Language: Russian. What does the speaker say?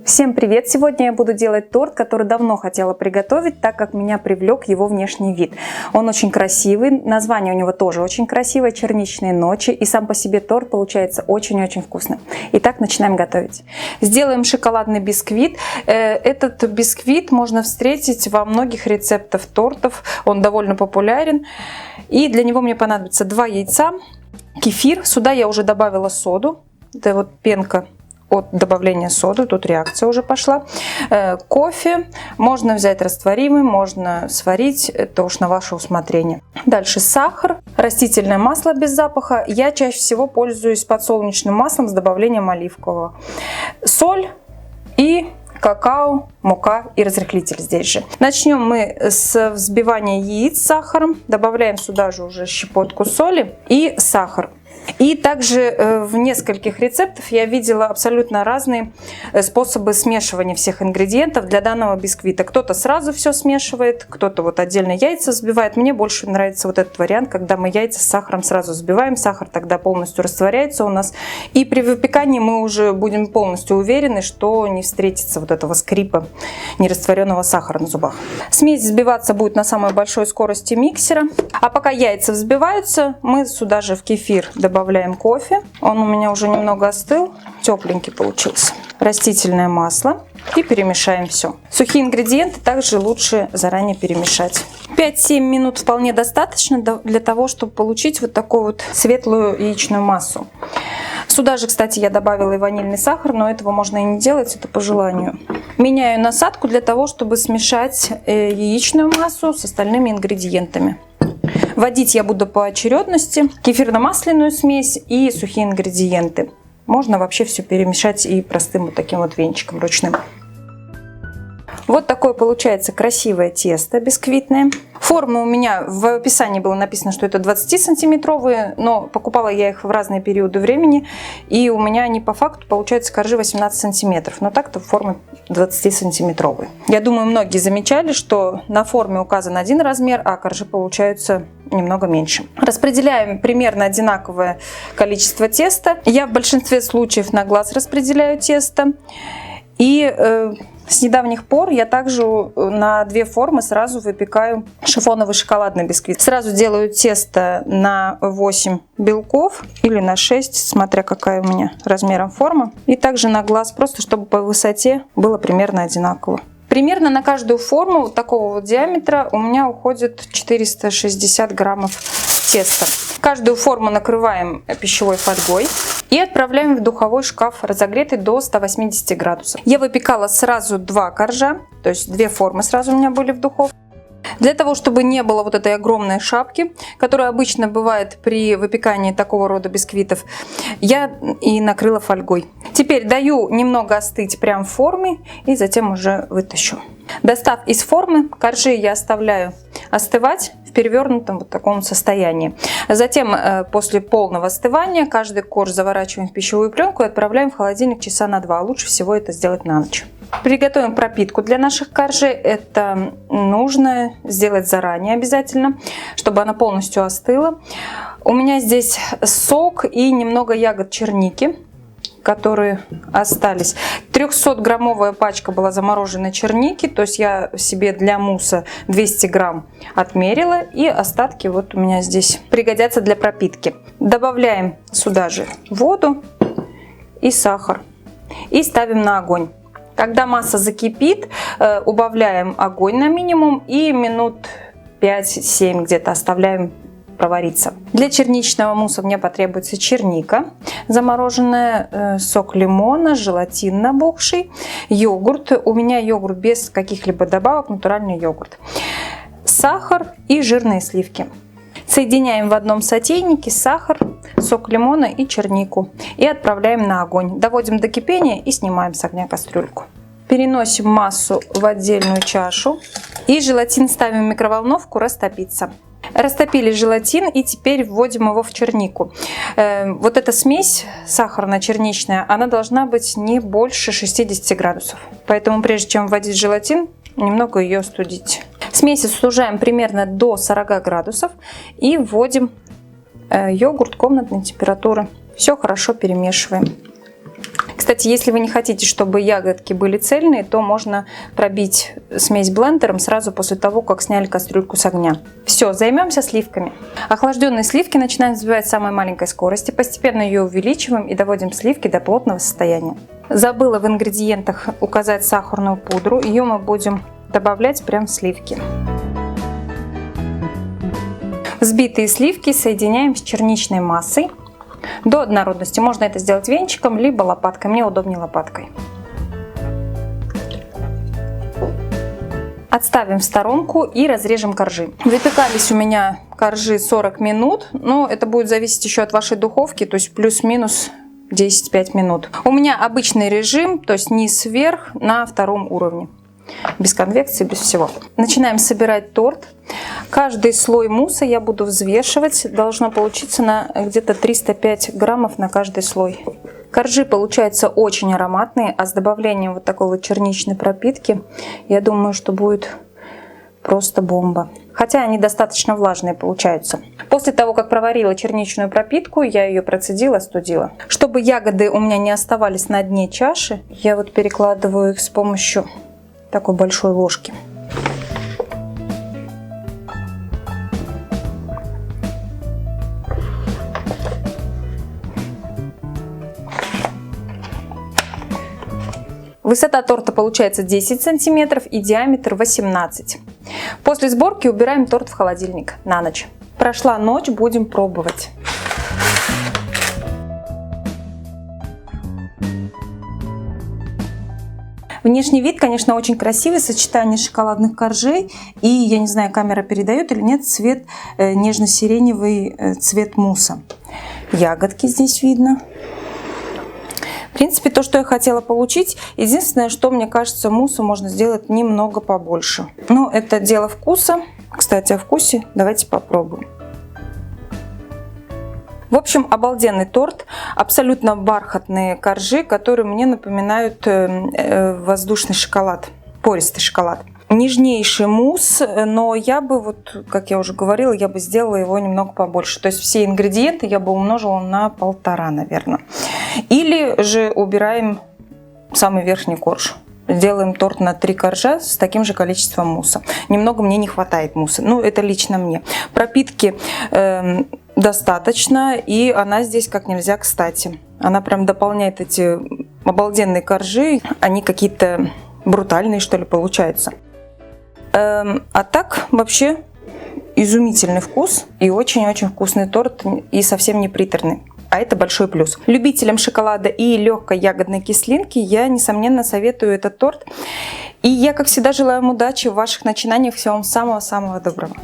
Всем привет! Сегодня я буду делать торт, который давно хотела приготовить, так как меня привлек его внешний вид. Он очень красивый, название у него тоже очень красивое, черничные ночи, и сам по себе торт получается очень-очень вкусным. Итак, начинаем готовить. Сделаем шоколадный бисквит. Этот бисквит можно встретить во многих рецептах тортов, он довольно популярен. И для него мне понадобится 2 яйца, кефир, сюда я уже добавила соду, это вот пенка от добавления соды, тут реакция уже пошла. Кофе, можно взять растворимый, можно сварить, это уж на ваше усмотрение. Дальше сахар, растительное масло без запаха. Я чаще всего пользуюсь подсолнечным маслом с добавлением оливкового. Соль и какао, мука и разрыхлитель здесь же. Начнем мы с взбивания яиц с сахаром. Добавляем сюда же уже щепотку соли и сахар. И также в нескольких рецептах я видела абсолютно разные способы смешивания всех ингредиентов для данного бисквита. Кто-то сразу все смешивает, кто-то вот отдельно яйца взбивает. Мне больше нравится вот этот вариант, когда мы яйца с сахаром сразу взбиваем. Сахар тогда полностью растворяется у нас. И при выпекании мы уже будем полностью уверены, что не встретится вот этого скрипа нерастворенного сахара на зубах. Смесь взбиваться будет на самой большой скорости миксера. А пока яйца взбиваются, мы сюда же в кефир добавляем кофе. Он у меня уже немного остыл, тепленький получился. Растительное масло и перемешаем все. Сухие ингредиенты также лучше заранее перемешать. 5-7 минут вполне достаточно для того, чтобы получить вот такую вот светлую яичную массу. Сюда же, кстати, я добавила и ванильный сахар, но этого можно и не делать, это по желанию. Меняю насадку для того, чтобы смешать яичную массу с остальными ингредиентами. Вводить я буду по очередности кефирно-масляную смесь и сухие ингредиенты. Можно вообще все перемешать и простым вот таким вот венчиком ручным. Вот такое получается красивое тесто бисквитное. Формы у меня в описании было написано, что это 20-сантиметровые, но покупала я их в разные периоды времени. И у меня они по факту получаются коржи 18 сантиметров. Но так-то формы 20-сантиметровые. Я думаю, многие замечали, что на форме указан один размер, а коржи получаются немного меньше. Распределяем примерно одинаковое количество теста. Я в большинстве случаев на глаз распределяю тесто. И с недавних пор я также на 2 формы сразу выпекаю шифоновый шоколадный бисквит. Сразу делаю тесто на 8 белков или на 6, смотря какая у меня размером форма. И также на глаз, просто чтобы по высоте было примерно одинаково. Примерно на каждую форму вот такого вот диаметра у меня уходит 460 граммов теста. Каждую форму накрываем пищевой фольгой и отправляем в духовой шкаф, разогретый до 180 градусов. Я выпекала сразу 2 коржа, то есть 2 формы сразу у меня были в духовке. Для того, чтобы не было вот этой огромной шапки, которая обычно бывает при выпекании такого рода бисквитов, я и накрыла фольгой. Теперь даю немного остыть прямо в форме и затем уже вытащу. Достав из формы, коржи я оставляю остывать в перевернутом вот таком состоянии. Затем, после полного остывания, каждый корж заворачиваем в пищевую пленку и отправляем в холодильник часа на 2. Лучше всего это сделать на ночь. Приготовим пропитку для наших коржей. Это нужно сделать заранее обязательно, чтобы она полностью остыла. У меня здесь сок и немного ягод черники, которые остались. 300-граммовая пачка была замороженной черники, то есть я себе для мусса 200 грамм отмерила, и остатки вот у меня здесь пригодятся для пропитки. Добавляем сюда же воду и сахар и ставим на огонь. Когда масса закипит, убавляем огонь на минимум и минут 5-7 где-то оставляем провариться. Для черничного мусса мне потребуется черника замороженная, сок лимона, желатин набухший, йогурт. У меня йогурт без каких-либо добавок, натуральный йогурт. Сахар и жирные сливки. Соединяем в одном сотейнике сахар, сок лимона и чернику и отправляем на огонь. Доводим до кипения и снимаем с огня кастрюльку. Переносим массу в отдельную чашу и желатин ставим в микроволновку растопиться. Растопили желатин и теперь вводим его в чернику. Вот эта смесь сахарно-черничная, она должна быть не больше 60 градусов. Поэтому прежде чем вводить желатин, немного ее остудить. Смесь остужаем примерно до 40 градусов и вводим йогурт комнатной температуры. Все хорошо перемешиваем. Кстати, если вы не хотите, чтобы ягодки были цельные, то можно пробить смесь блендером сразу после того, как сняли кастрюльку с огня. Все, займемся сливками. Охлажденные сливки начинаем взбивать с самой маленькой скорости, постепенно ее увеличиваем и доводим сливки до плотного состояния. Забыла в ингредиентах указать сахарную пудру, ее мы будем добавлять прямо в сливки. Взбитые сливки соединяем с черничной массой до однородности. Можно это сделать венчиком, либо лопаткой. Мне удобнее лопаткой. Отставим в сторонку и разрежем коржи. Выпекались у меня коржи 40 минут, но это будет зависеть еще от вашей духовки, то есть плюс-минус 10-5 минут. У меня обычный режим, то есть низ-вверх на втором уровне. Без конвекции, без всего. Начинаем собирать торт. Каждый слой мусса я буду взвешивать. Должно получиться на где-то 305 граммов на каждый слой. Коржи получаются очень ароматные, а с добавлением вот такой вот черничной пропитки, я думаю, что будет просто бомба. Хотя они достаточно влажные получаются. После того, как проварила черничную пропитку, я ее процедила, остудила. Чтобы ягоды у меня не оставались на дне чаши, я вот перекладываю их с помощью такой большой ложки. Высота торта получается 10 сантиметров и диаметр 18. После сборки убираем торт в холодильник на ночь. Прошла ночь, будем пробовать. Внешний вид, конечно, очень красивый, сочетание шоколадных коржей и, я не знаю, камера передает или нет, цвет нежно-сиреневый, цвет мусса. Ягодки здесь видно. В принципе, то, что я хотела получить. Единственное, что мне кажется, муссу можно сделать немного побольше. Но это дело вкуса. Кстати, о вкусе давайте попробуем. В общем, обалденный торт. Абсолютно бархатные коржи, которые мне напоминают воздушный шоколад, пористый шоколад. Нежнейший мусс, но я бы, вот, как я уже говорила, я бы сделала его немного побольше. То есть все ингредиенты я бы умножила на 1,5, наверное. Или же убираем самый верхний корж. Делаем торт на 3 коржа с таким же количеством мусса. Немного мне не хватает мусса. Ну, это лично мне. Пропитки достаточно, и она здесь как нельзя кстати. Она прям дополняет эти обалденные коржи. Они какие-то брутальные, что ли, получаются. А так вообще изумительный вкус и очень-очень вкусный торт и совсем не приторный. А это большой плюс. Любителям шоколада и легкой ягодной кислинки я, несомненно, советую этот торт. И я, как всегда, желаю вам удачи в ваших начинаниях. Всего вам самого-самого доброго.